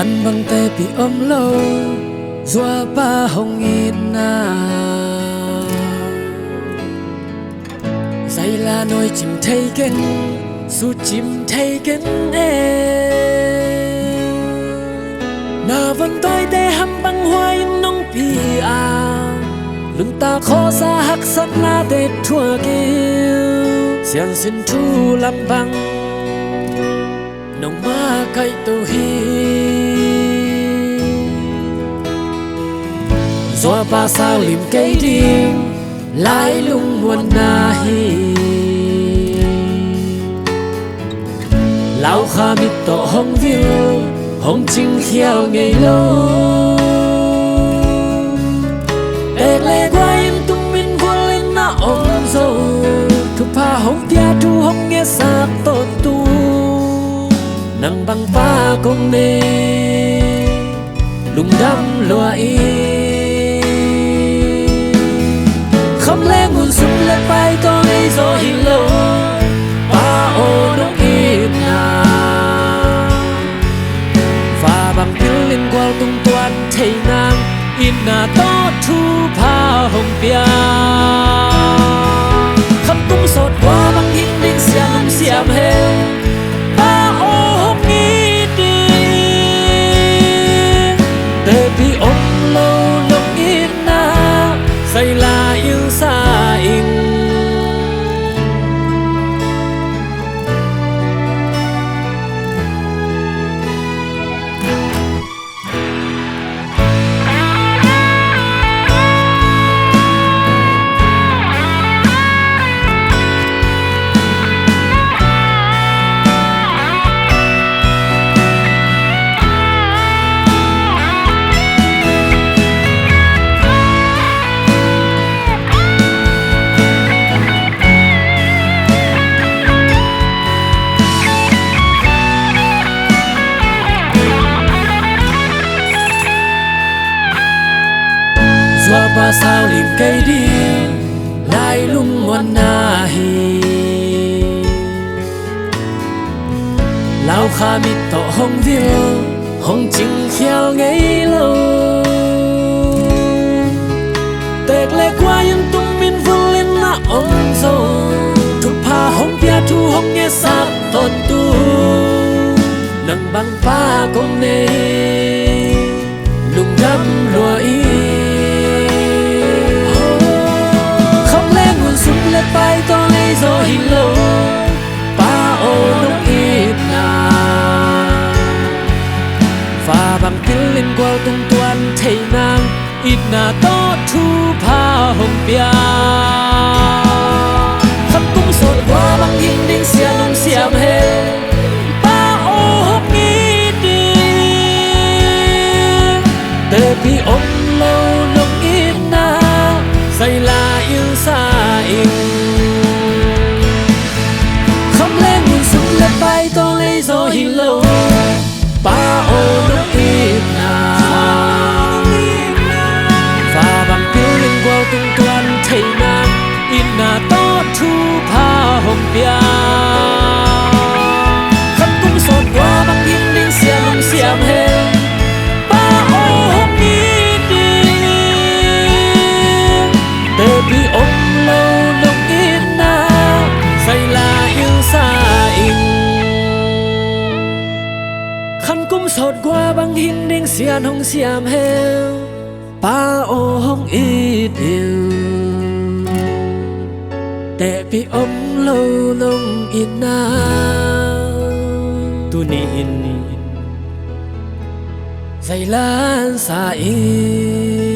tan băng tê bị ôm lâu doa ba hồng in na dây la nôi chìm thấy kén su chìm thấy kén na vẫn tôi để hâm băng hoa in nông pi à lưng ta khó xa hắc sắt na để thua kêu xiang xin thu làm băng nông ma cây tu hi doa ba sao lim cây đêm lại lung muôn na hi lão kha mít tổ hong viu hong chinh khiao ngày lâu đẹp lệ qua em tung min vuông lên na ôm dâu thu pa hong tia thu hong nghe sa tốt tu nắng băng pha công nê lung đắm loa y không lẽ nguồn sung lên bay to ngay gió hình lâu ba ô nông ít na và bằng tiếng lên quao tung toan thấy nàng in na to thu pha hồng bia khắp tung sọt qua bằng hình đinh xiêm xiêm hè ba ô hồng nghĩ đi để bị ôm lâu nông ít na say là yêu xa in doa ba sao lim cây đi lại lung ngoan na hi lao kha mít tổ hong viu hong chinh khiao ngày lâu tẹt lệ qua yên tung min vuông lên na ôm dâu thu pa hong pia thu hong nghe sa tôn tu nắng băng pha công nê lung đắm lùa y lên bay to ngay gió hình lâu ba ô nông ít na và bằng tiếng lên quao tung toan thấy nàng ít na to thu pha hồng bia khắp cung sột qua bằng hình đinh xiêm hè ba ô hồng nghĩ đi để bị ôm lâu nông ít na say là yêu xa in không lẽ nguồn sung lên bay to lấy gió hình lâu ba ô nông ít na và bằng tiếng lên quao tung toan thấy nàng ít na to thu pha hồng bia khắp cung sột qua bằng hình đinh xiêm hè ba ô hồng nghĩ đi để bị ôm lâu nông ít na say là yêu xa in khăn cung sọt qua bằng hình đinh xiêm heo ba ô hong ít yêu để bị ôm lâu nông ít na tu ni in say là xa in